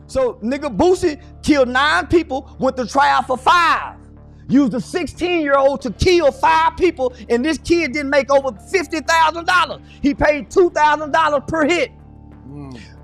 So nigga Boosie killed 9 people, went to trial for 5. Used a 16-year-old to kill 5 people, and this kid didn't make over $50,000. He paid $2,000 per hit.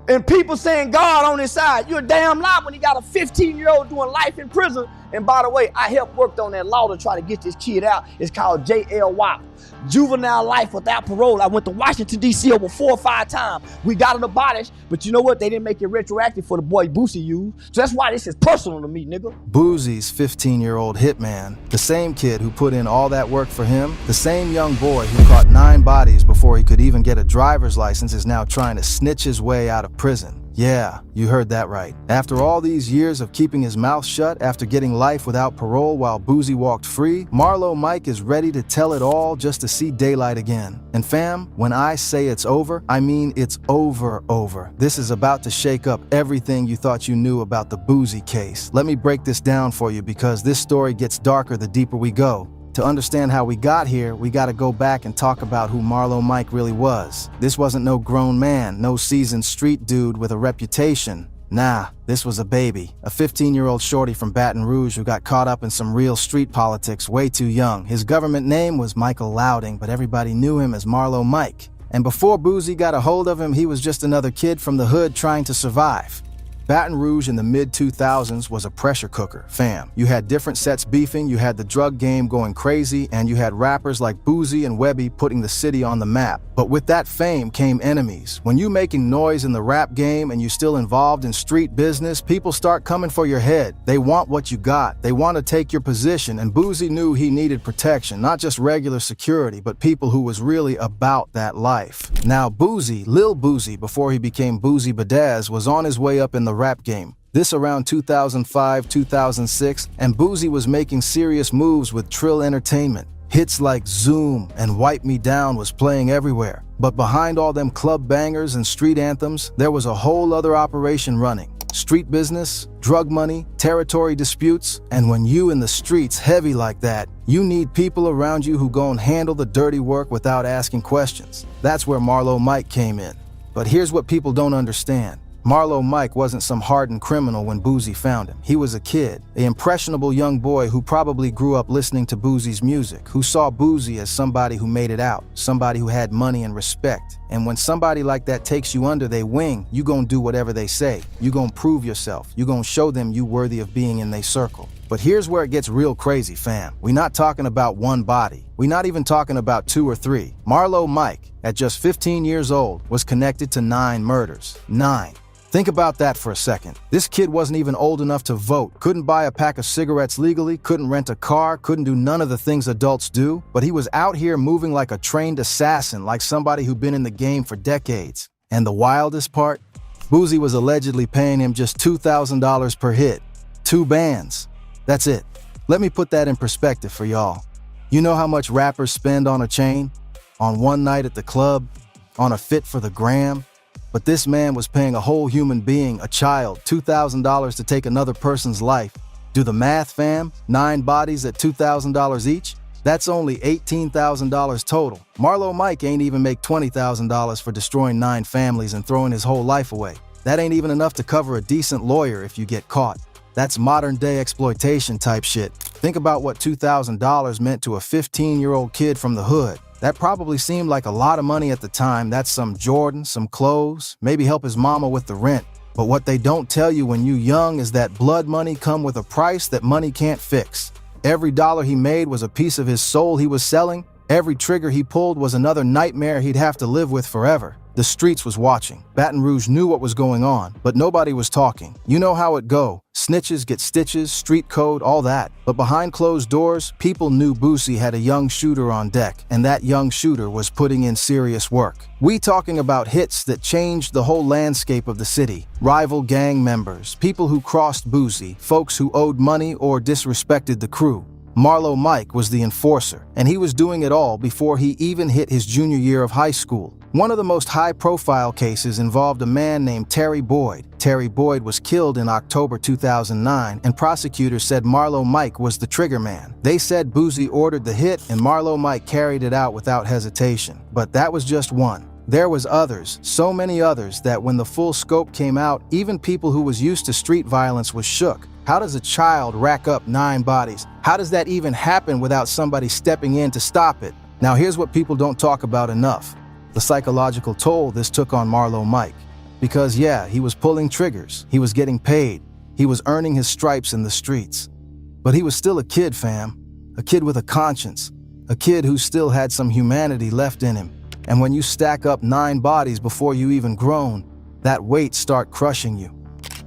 And people saying God on his side. You're a damn lie when he got a 15-year-old doing life in prison. And by the way, I helped worked on that law to try to get this kid out. It's called JLWOP, juvenile life without parole. I went to Washington, D.C. over 4 or 5 times. We got it abolished, but you know what? They didn't make it retroactive for the boy Boosie used. So that's why this is personal to me, nigga. Boosie's 15-year-old hitman, the same kid who put in all that work for him, the same young boy who caught 9 bodies before he could even get a driver's license, is now trying to snitch his way out of prison. Yeah, you heard that right. After all these years of keeping his mouth shut, after getting life without parole while Boosie walked free, Marlo Mike is ready to tell it all just to see daylight again. And fam, when I say it's over, I mean it's over. This is about to shake up everything you thought you knew about the Boosie case. Let me break this down for you because this story gets darker the deeper we go. To understand how we got here, we gotta go back and talk about who Marlo Mike really was. This wasn't no grown man, no seasoned street dude with a reputation. Nah, this was a baby, a 15-year-old shorty from Baton Rouge who got caught up in some real street politics way too young. His government name was Michael Louding, but everybody knew him as Marlo Mike. And before Boosie got a hold of him, he was just another kid from the hood trying to survive. Baton Rouge in the mid-2000s was a pressure cooker, fam. You had different sets beefing, you had the drug game going crazy, and you had rappers like Boosie and Webby putting the city on the map. But with that fame came enemies. When you making noise in the rap game and you still involved in street business, people start coming for your head. They want what you got. They want to take your position, and Boosie knew he needed protection, not just regular security, but people who was really about that life. Now Boosie, Lil Boosie, before he became Boosie Badazz, was on his way up in the rap game. This around 2005, 2006, and Boosie was making serious moves with Trill Entertainment. Hits like Zoom and Wipe Me Down was playing everywhere. But behind all them club bangers and street anthems, there was a whole other operation running. Street business, drug money, territory disputes, and when you in the streets heavy like that, you need people around you who gon' handle the dirty work without asking questions. That's where Marlo Mike came in. But here's what people don't understand. Marlo Mike wasn't some hardened criminal when Boosie found him. He was a kid, an impressionable young boy who probably grew up listening to Boosie's music, who saw Boosie as somebody who made it out, somebody who had money and respect. And when somebody like that takes you under their wing, you gon' do whatever they say. You gon' prove yourself. You gon' show them you worthy of being in their circle. But here's where it gets real crazy, fam. We not talking about one body. We not even talking about 2 or 3. Marlo Mike, at just 15 years old, was connected to 9 murders. 9. Think about that for a second. This kid wasn't even old enough to vote, couldn't buy a pack of cigarettes legally, couldn't rent a car, couldn't do none of the things adults do, but he was out here moving like a trained assassin, like somebody who'd been in the game for decades. And the wildest part? Boosie was allegedly paying him just $2,000 per hit. 2 bands. That's it. Let me put that in perspective for y'all. You know how much rappers spend on a chain? On one night at the club? On a fit for the gram? But this man was paying a whole human being, a child, $2,000 to take another person's life. Do the math, fam? 9 bodies at $2,000 each? That's only $18,000 total. Marlo Mike ain't even make $20,000 for destroying 9 families and throwing his whole life away. That ain't even enough to cover a decent lawyer if you get caught. That's modern-day exploitation type shit. Think about what $2,000 meant to a 15-year-old kid from the hood. That probably seemed like a lot of money at the time. That's some Jordan, some clothes, maybe help his mama with the rent. But what they don't tell you when you young is that blood money come with a price that money can't fix. Every dollar he made was a piece of his soul he was selling. Every trigger he pulled was another nightmare he'd have to live with forever. The streets was watching. Baton Rouge knew what was going on, but nobody was talking. You know how it go. Snitches get stitches, street code, all that. But behind closed doors, people knew Boosie had a young shooter on deck, and that young shooter was putting in serious work. We talking about hits that changed the whole landscape of the city. Rival gang members, people who crossed Boosie, folks who owed money or disrespected the crew. Marlo Mike was the enforcer, and he was doing it all before he even hit his junior year of high school. One of the most high-profile cases involved a man named Terry Boyd. Terry Boyd was killed in October 2009, and prosecutors said Marlo Mike was the trigger man. They said Boosie ordered the hit, and Marlo Mike carried it out without hesitation. But that was just one. There was others, so many others, that when the full scope came out, even people who was used to street violence was shook. How does a child rack up 9 bodies? How does that even happen without somebody stepping in to stop it? Now here's what people don't talk about enough: the psychological toll this took on Marlo Mike. Because yeah, he was pulling triggers, he was getting paid, he was earning his stripes in the streets. But he was still a kid, fam. A kid with a conscience. A kid who still had some humanity left in him. And when you stack up 9 bodies before you even grown, that weight start crushing you.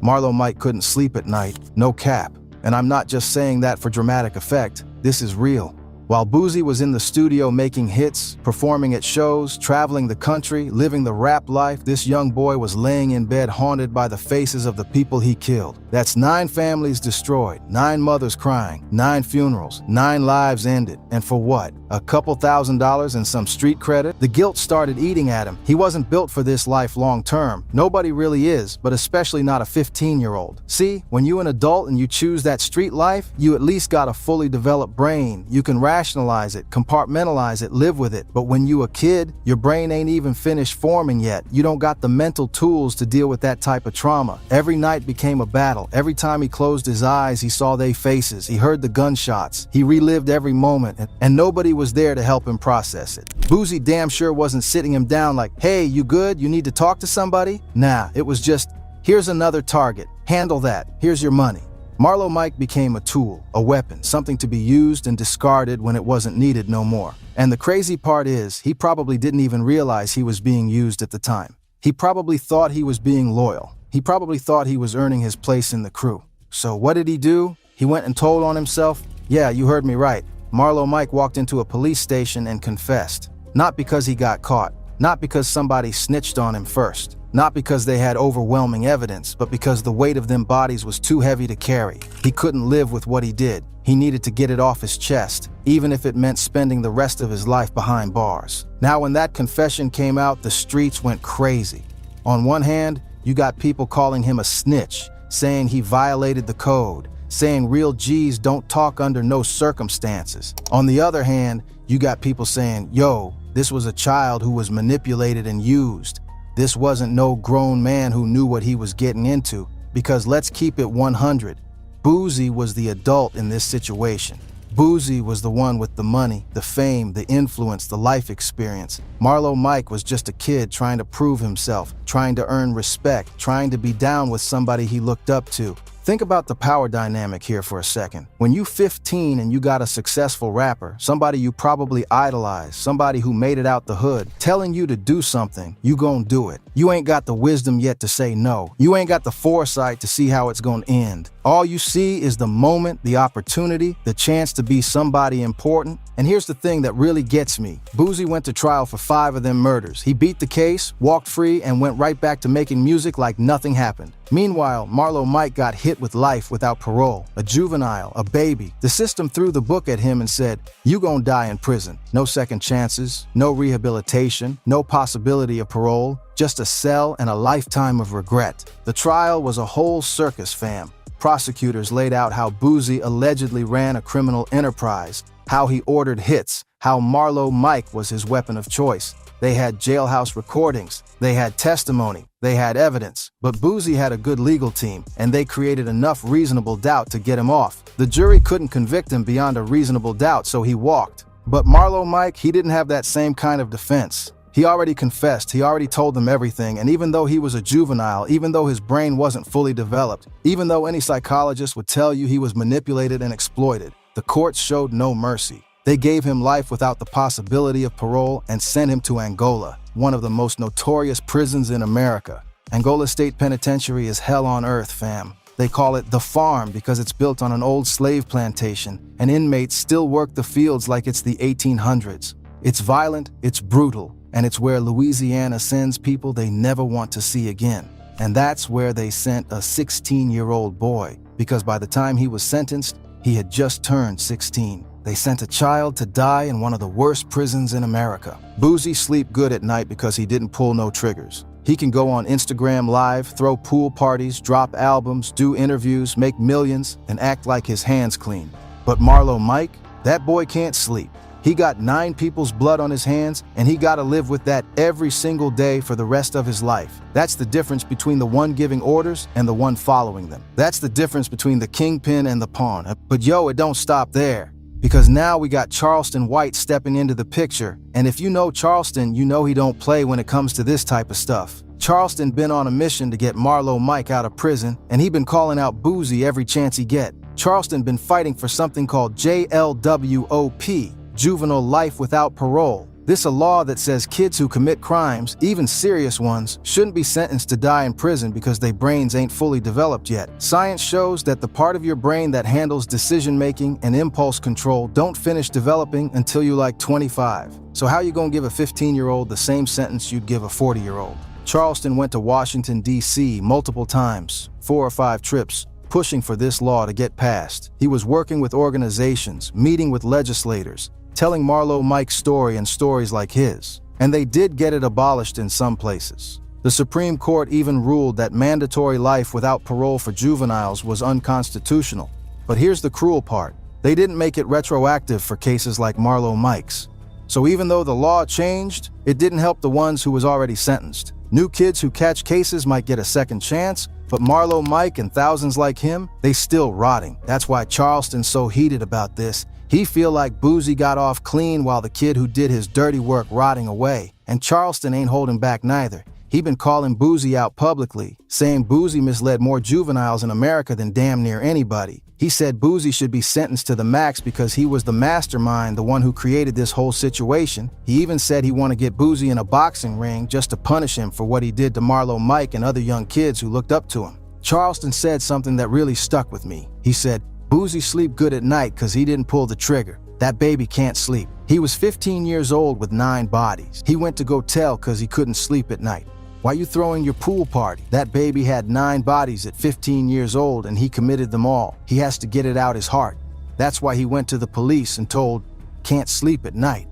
Marlo Mike couldn't sleep at night, no cap. And I'm not just saying that for dramatic effect, this is real. While Boosie was in the studio making hits, performing at shows, traveling the country, living the rap life, this young boy was laying in bed haunted by the faces of the people he killed. That's 9 families destroyed, 9 mothers crying, 9 funerals, 9 lives ended. And for what? A couple $1,000s and some street credit? The guilt started eating at him. He wasn't built for this life long term. Nobody really is, but especially not a 15-year-old. See, when you're an adult and you choose that street life, you at least got a fully developed brain. You can rationalize it, compartmentalize it, live with it. But when you a kid, your brain ain't even finished forming yet. You don't got the mental tools to deal with that type of trauma. Every night became a battle. Every time he closed his eyes, he saw their faces. He heard the gunshots. He relived every moment, and nobody was there to help him process it. Boosie damn sure wasn't sitting him down like, hey, you good? You need to talk to somebody? Nah, it was just, here's another target. Handle that. Here's your money. Marlo Mike became a tool, a weapon, something to be used and discarded when it wasn't needed no more. And the crazy part is, he probably didn't even realize he was being used at the time. He probably thought he was being loyal. He probably thought he was earning his place in the crew. So what did he do? He went and told on himself? Yeah, you heard me right. Marlo Mike walked into a police station and confessed. Not because he got caught. Not because somebody snitched on him first. Not because they had overwhelming evidence, but because the weight of them bodies was too heavy to carry. He couldn't live with what he did. He needed to get it off his chest, even if it meant spending the rest of his life behind bars. Now, when that confession came out, the streets went crazy. On one hand, you got people calling him a snitch, saying he violated the code, saying real G's don't talk under no circumstances. On the other hand, you got people saying, yo, this was a child who was manipulated and used. This wasn't no grown man who knew what he was getting into, because let's keep it 100. Boosie was the adult in this situation. Boosie was the one with the money, the fame, the influence, the life experience. Marlo Mike was just a kid trying to prove himself, trying to earn respect, trying to be down with somebody he looked up to. Think about the power dynamic here for a second. When you 15 and you got a successful rapper, somebody you probably idolize, somebody who made it out the hood, telling you to do something, you gon' do it. You ain't got the wisdom yet to say no. You ain't got the foresight to see how it's gonna end. All you see is the moment, the opportunity, the chance to be somebody important. And here's the thing that really gets me. Boosie went to trial for 5 of them murders. He beat the case, walked free, and went right back to making music like nothing happened. Meanwhile, Marlo Mike got hit with life without parole. A juvenile, a baby. The system threw the book at him and said, you gon' die in prison. No second chances, no rehabilitation, no possibility of parole, just a cell and a lifetime of regret. The trial was a whole circus, fam. Prosecutors laid out how Boosie allegedly ran a criminal enterprise, how he ordered hits, how Marlo Mike was his weapon of choice. They had jailhouse recordings, they had testimony, they had evidence. But Boosie had a good legal team, and they created enough reasonable doubt to get him off. The jury couldn't convict him beyond a reasonable doubt, so he walked. But Marlo Mike, he didn't have that same kind of defense. He already confessed, he already told them everything, and even though he was a juvenile, even though his brain wasn't fully developed, even though any psychologist would tell you he was manipulated and exploited, the courts showed no mercy. They gave him life without the possibility of parole and sent him to Angola, one of the most notorious prisons in America. Angola State Penitentiary is hell on earth, fam. They call it the farm because it's built on an old slave plantation, and inmates still work the fields like it's the 1800s. It's violent, it's brutal, and it's where Louisiana sends people they never want to see again. And that's where they sent a 16-year-old boy, because by the time he was sentenced, he had just turned 16. They sent a child to die in one of the worst prisons in America. Boosie sleep good at night because he didn't pull no triggers. He can go on Instagram Live, throw pool parties, drop albums, do interviews, make millions, and act like his hands clean. But Marlo Mike, that boy can't sleep. He got 9 people's blood on his hands, and he gotta live with that every single day for the rest of his life. That's the difference between the one giving orders and the one following them. That's the difference between the kingpin and the pawn. But yo, it don't stop there. Because now we got Charleston White stepping into the picture, and if you know Charleston, you know he don't play when it comes to this type of stuff. Charleston been on a mission to get Marlo Mike out of prison, and he been calling out Boosie every chance he get. Charleston been fighting for something called JLWOP, Juvenile Life Without Parole. This a law that says kids who commit crimes, even serious ones, shouldn't be sentenced to die in prison because their brains ain't fully developed yet. Science shows that the part of your brain that handles decision-making and impulse control don't finish developing until you like 25. So how you gonna give a 15-year-old the same sentence you'd give a 40-year-old? Charleston went to Washington, D.C. multiple times, 4 or 5 trips, pushing for this law to get passed. He was working with organizations, meeting with legislators, telling Marlo Mike's story and stories like his. And they did get it abolished in some places. The Supreme Court even ruled that mandatory life without parole for juveniles was unconstitutional. But here's the cruel part. They didn't make it retroactive for cases like Marlo Mike's. So even though the law changed, it didn't help the ones who was already sentenced. New kids who catch cases might get a second chance, but Marlo Mike and thousands like him, they still rotting. That's why Charleston's so heated about this. He feel like Boosie got off clean while the kid who did his dirty work rotting away. And Charleston ain't holding back neither. He been calling Boosie out publicly, saying Boosie misled more juveniles in America than damn near anybody. He said Boosie should be sentenced to the max because he was the mastermind, the one who created this whole situation. He even said he want to get Boosie in a boxing ring just to punish him for what he did to Marlo Mike and other young kids who looked up to him. Charleston said something that really stuck with me. He said, Boosie sleep good at night because he didn't pull the trigger. That baby can't sleep. He was 15 years old with 9 bodies. He went to go tell because he couldn't sleep at night. Why you throwing your pool party? That baby had 9 bodies at 15 years old and he committed them all. He has to get it out his heart. That's why he went to the police and told, can't sleep at night.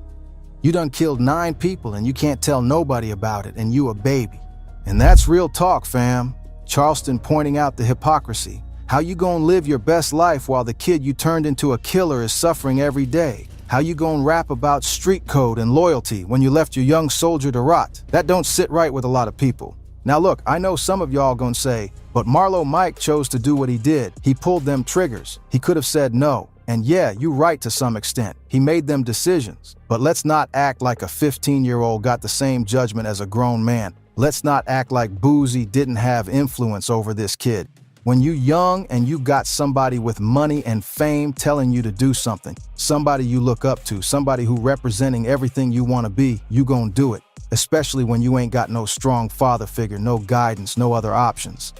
You done killed 9 people and you can't tell nobody about it and you a baby. And that's real talk, fam. Charleston pointing out the hypocrisy. How you gonna live your best life while the kid you turned into a killer is suffering every day? How you gonna rap about street code and loyalty when you left your young soldier to rot? That don't sit right with a lot of people. Now look, I know some of y'all gonna say, but Marlo Mike chose to do what he did. He pulled them triggers. He could have said no. And yeah, you right to some extent. He made them decisions. But let's not act like a 15-year-old got the same judgment as a grown man. Let's not act like Boosie didn't have influence over this kid. When you young and you got somebody with money and fame telling you to do something, somebody you look up to, somebody who representing everything you want to be, you gonna do it. Especially when you ain't got no strong father figure, no guidance, no other options.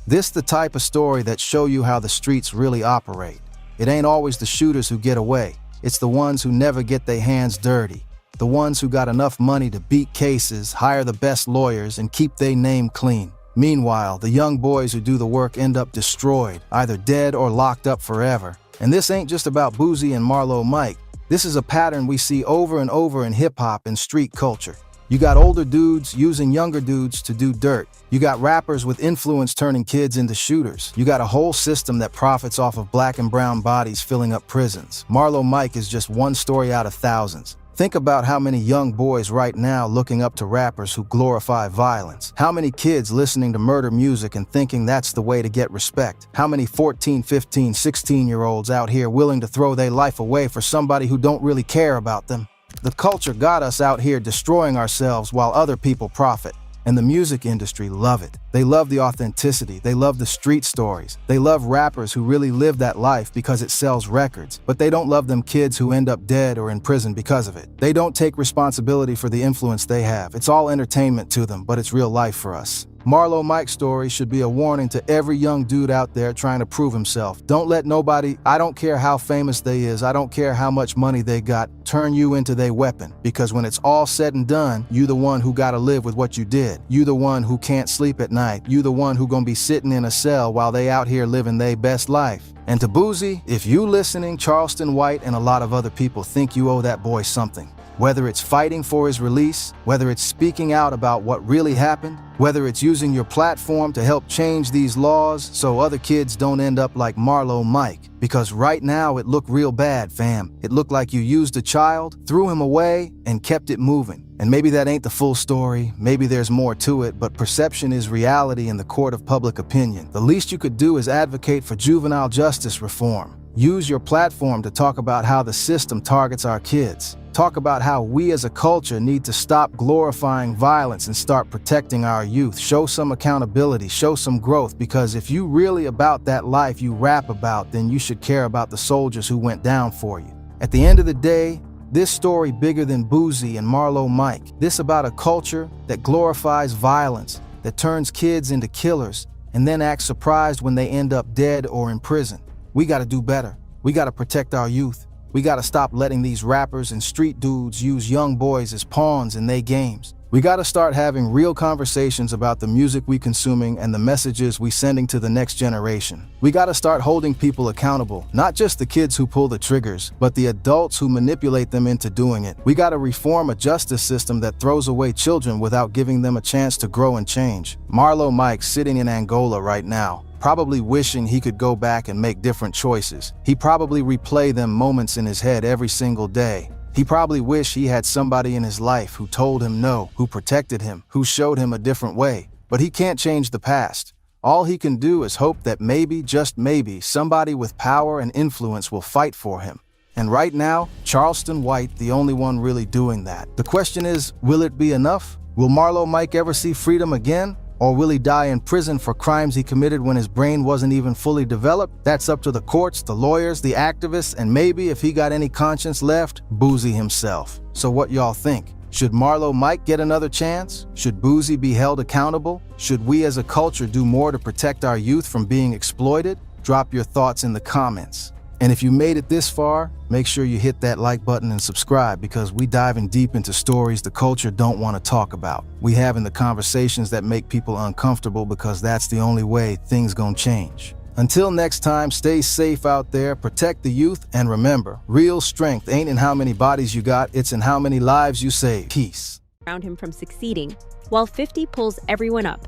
This the type of story that show you how the streets really operate. It ain't always the shooters who get away. It's the ones who never get their hands dirty. The ones who got enough money to beat cases, hire the best lawyers, and keep their name clean. Meanwhile, the young boys who do the work end up destroyed, either dead or locked up forever. And this ain't just about Boosie and Marlo Mike. This is a pattern we see over and over in hip-hop and street culture. You got older dudes using younger dudes to do dirt. You got rappers with influence turning kids into shooters. You got a whole system that profits off of black and brown bodies filling up prisons. Marlo Mike is just one story out of thousands. Think about how many young boys right now looking up to rappers who glorify violence. How many kids listening to murder music and thinking that's the way to get respect. How many 14, 15, 16-year-olds out here willing to throw their life away for somebody who don't really care about them. The culture got us out here destroying ourselves while other people profit. And the music industry love it. They love the authenticity. They love the street stories. They love rappers who really live that life because it sells records. But they don't love them kids who end up dead or in prison because of it. They don't take responsibility for the influence they have. It's all entertainment to them, but it's real life for us. Marlo Mike's story should be a warning to every young dude out there trying to prove himself. Don't let nobody, I don't care how famous they is, I don't care how much money they got, turn you into their weapon. Because when it's all said and done, you the one who gotta live with what you did. You the one who can't sleep at night. You the one who gonna be sitting in a cell while they out here living their best life. And to Boosie, if you listening, Charleston White and a lot of other people think you owe that boy something. Whether it's fighting for his release, whether it's speaking out about what really happened, whether it's using your platform to help change these laws so other kids don't end up like Marlo Mike. Because right now it looked real bad, fam. It looked like you used a child, threw him away, and kept it moving. And maybe that ain't the full story, maybe there's more to it, but perception is reality in the court of public opinion. The least you could do is advocate for juvenile justice reform. Use your platform to talk about how the system targets our kids. Talk about how we as a culture need to stop glorifying violence and start protecting our youth. Show some accountability, show some growth, because if you really about that life you rap about, then you should care about the soldiers who went down for you. At the end of the day, this story bigger than Boosie and Marlo Mike. This about a culture that glorifies violence, that turns kids into killers, and then acts surprised when they end up dead or in prison. We gotta do better. We gotta protect our youth. We gotta stop letting these rappers and street dudes use young boys as pawns in their games. We gotta start having real conversations about the music we consuming and the messages we sending to the next generation. We gotta start holding people accountable, not just the kids who pull the triggers, but the adults who manipulate them into doing it. We gotta reform a justice system that throws away children without giving them a chance to grow and change. Marlo Mike's sitting in Angola right now, probably wishing he could go back and make different choices. He probably replay them moments in his head every single day. He probably wished he had somebody in his life who told him no, who protected him, who showed him a different way. But he can't change the past. All he can do is hope that maybe, just maybe, somebody with power and influence will fight for him. And right now, Charleston White, the only one really doing that. The question is, will it be enough? Will Marlo Mike ever see freedom again? Or will he die in prison for crimes he committed when his brain wasn't even fully developed? That's up to the courts, the lawyers, the activists, and maybe, if he got any conscience left, Boosie himself. So what y'all think? Should Marlo Mike get another chance? Should Boosie be held accountable? Should we as a culture do more to protect our youth from being exploited? Drop your thoughts in the comments. And if you made it this far, make sure you hit that like button and subscribe, because we diving deep into stories the culture don't want to talk about. We having the conversations that make people uncomfortable, because that's the only way things gonna change. Until next time, stay safe out there, protect the youth, and remember, real strength ain't in how many bodies you got, it's in how many lives you save. Peace. Around him from succeeding, while 50 pulls everyone up.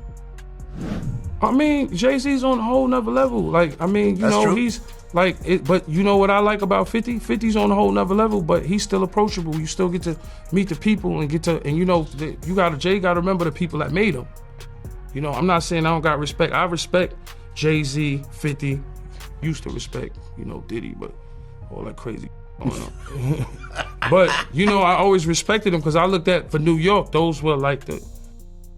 I mean, Jay-Z's on a whole nother level. Like, I mean, you know, true. He's like, but you know what I like about 50? 50's on a whole nother level, but he's still approachable. You still get to meet the people and you know, Jay got to remember the people that made him. You know, I'm not saying I don't got respect. I respect Jay-Z, 50, used to respect, you know, Diddy, but all that crazy going on. But, you know, I always respected him because I looked at, for New York, those were like the...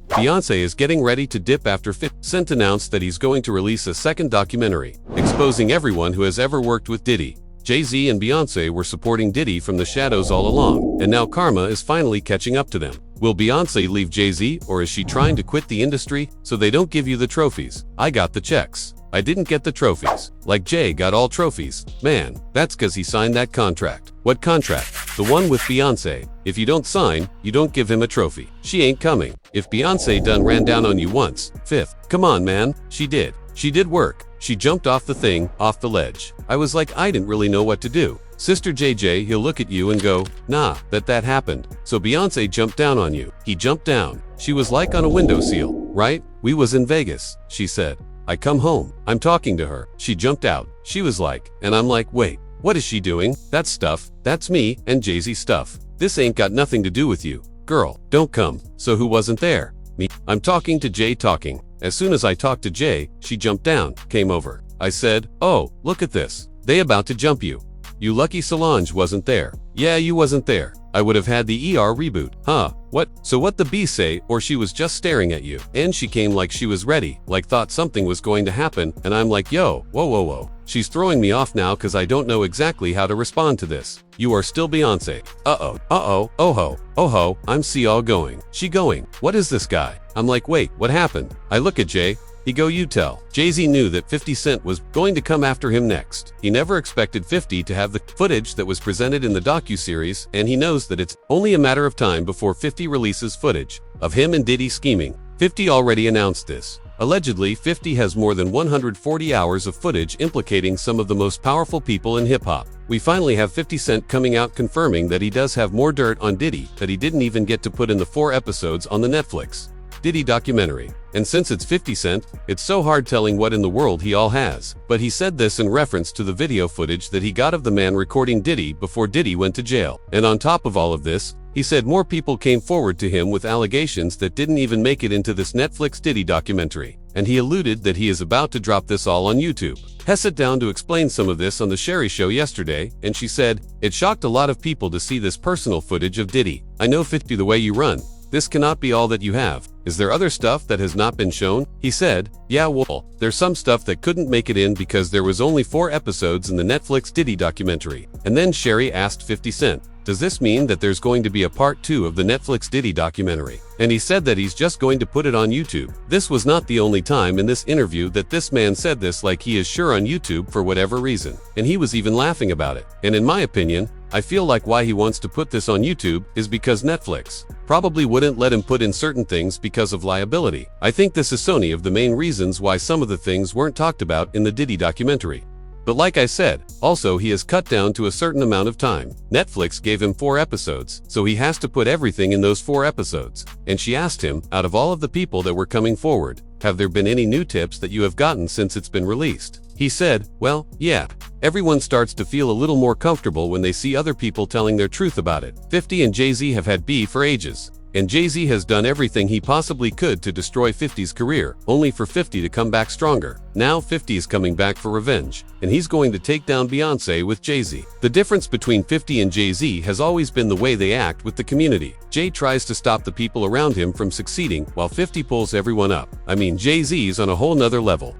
Beyonce is getting ready to dip after 50 Cent announced that he's going to release a second documentary, exposing everyone who has ever worked with Diddy. Jay-Z and Beyonce were supporting Diddy from the shadows all along, and now karma is finally catching up to them. Will Beyonce leave Jay-Z, or is she trying to quit the industry so they don't give you the trophies? I got the checks. I didn't get the trophies. Like Jay got all trophies. Man, that's cause he signed that contract. What contract? The one with Beyonce. If you don't sign, you don't give him a trophy. She ain't coming. If Beyonce done ran down on you once, fifth. Come on, man. She did. She did work. She jumped off the thing, off the ledge. I was like, I didn't really know what to do. Sister JJ, he'll look at you and go, nah, that happened. So Beyonce jumped down on you. He jumped down. She was like on a windowsill, right? We was in Vegas, she said. I come home. I'm talking to her. She jumped out. She was like, and I'm like, wait, what is she doing? That stuff, that's me and Jay-Z stuff. This ain't got nothing to do with you. Girl, don't come. So who wasn't there? Me. I'm talking to Jay talking. As soon as I talked to Jay, she jumped down, came over. I said, oh, look at this. They about to jump you. You lucky Solange wasn't there. Yeah, you wasn't there. I would have had the ER reboot. Huh? What? So what the B say, or she was just staring at you. And she came like she was ready, like thought something was going to happen, and I'm like, yo, whoa. She's throwing me off now cause I don't know exactly how to respond to this. You are still Beyonce. Oh-ho, I'm see all going. She going, what is this guy? I'm like, wait, what happened? I look at Jay. He go, you tell. Jay-Z knew that 50 Cent was going to come after him next. He never expected 50 to have the footage that was presented in the docuseries, and he knows that it's only a matter of time before 50 releases footage of him and Diddy scheming. 50 already announced this. Allegedly, 50 has more than 140 hours of footage implicating some of the most powerful people in hip-hop. We finally have 50 Cent coming out confirming that he does have more dirt on Diddy that he didn't even get to put in the 4 episodes on the Netflix Diddy documentary. And since it's 50 Cent, it's so hard telling what in the world he all has. But he said this in reference to the video footage that he got of the man recording Diddy before Diddy went to jail. And on top of all of this, he said more people came forward to him with allegations that didn't even make it into this Netflix Diddy documentary. And he alluded that he is about to drop this all on YouTube. Hess sat down to explain some of this on the Sherry Show yesterday, and she said, "It shocked a lot of people to see this personal footage of Diddy. I know 50 the way you run. This cannot be all that you have. Is there other stuff that has not been shown?" He said, "Yeah, well, there's some stuff that couldn't make it in because there was only 4 episodes in the Netflix Diddy documentary." And then Sherry asked 50 Cent, "Does this mean that there's going to be a part 2 of the Netflix Diddy documentary?" And he said that he's just going to put it on YouTube. This was not the only time in this interview that this man said this, like he is sure on YouTube for whatever reason. And he was even laughing about it. And in my opinion, I feel like why he wants to put this on YouTube is because Netflix probably wouldn't let him put in certain things because of liability. I think this is Sony of the main reasons why some of the things weren't talked about in the Diddy documentary. But like I said, also he has cut down to a certain amount of time. Netflix gave him 4 episodes, so he has to put everything in those 4 episodes. And she asked him, out of all of the people that were coming forward, have there been any new tips that you have gotten since it's been released? He said, "Well, yeah. Everyone starts to feel a little more comfortable when they see other people telling their truth about it." 50 and Jay-Z have had beef for ages. And Jay-Z has done everything he possibly could to destroy 50's career, only for 50 to come back stronger. Now 50 is coming back for revenge, and he's going to take down Beyonce with Jay-Z. The difference between 50 and Jay-Z has always been the way they act with the community. Jay tries to stop the people around him from succeeding, while 50 pulls everyone up. I mean, Jay-Z's on a whole nother level.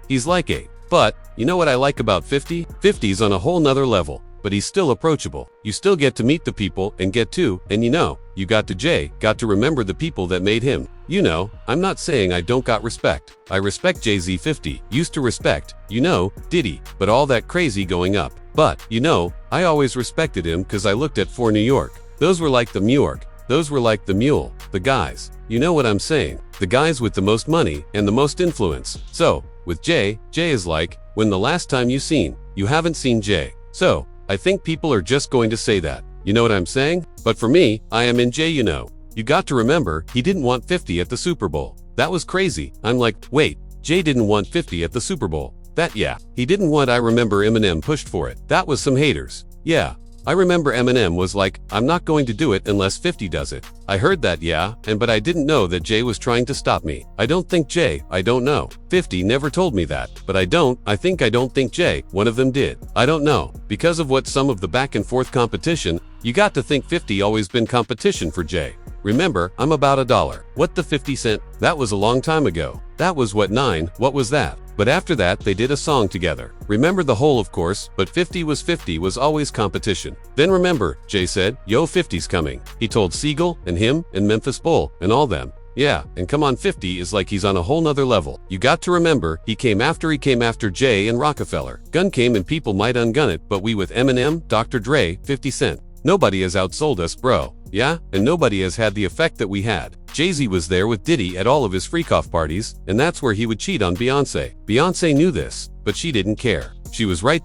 He's like a. But, you know what I like about 50? 50's on a whole nother level. But he's still approachable. You still get to meet the people and get to, and you got to Jay, got to remember the people that made him. I'm not saying I don't got respect. I respect Jay-Z. 50 used to respect, Diddy, but all that crazy going up. But, I always respected him because I looked at for New York. Those were like the Muyork. Those were like the mule, the guys. You know what I'm saying? The guys with the most money and the most influence. So, with Jay is like, when the last time you haven't seen Jay. So, I think people are just going to say that. You know what I'm saying? But for me, I am in Jay, You got to remember, he didn't want 50 at the Super Bowl. That was crazy. I'm like, wait, Jay didn't want 50 at the Super Bowl. He didn't want. I remember Eminem pushed for it. That was some haters. Yeah. I remember Eminem was like, I'm not going to do it unless 50 does it. I heard that, but I didn't know that Jay was trying to stop me. I don't know. 50 never told me that, but I don't think Jay, one of them did. I don't know. Because of what some of the back and forth competition, you got to think 50 always been competition for Jay. Remember, I'm about $1. What the 50 Cent? That was a long time ago. That was what was that? But after that, they did a song together. Remember the whole, of course, but 50 was always competition. Then remember, Jay said, "Yo, 50's coming." He told Siegel and him and Memphis Bull and all them. Yeah, and come on, 50 is like he's on a whole nother level. You got to remember, he came after Jay and Rockefeller. Gun came and people might ungun it, but we with Eminem, Dr. Dre, 50 Cent. Nobody has outsold us, bro. Yeah, and nobody has had the effect that we had. Jay-Z was there with Diddy at all of his freak-off parties, and that's where he would cheat on Beyonce. Beyonce knew this, but she didn't care. She was right there.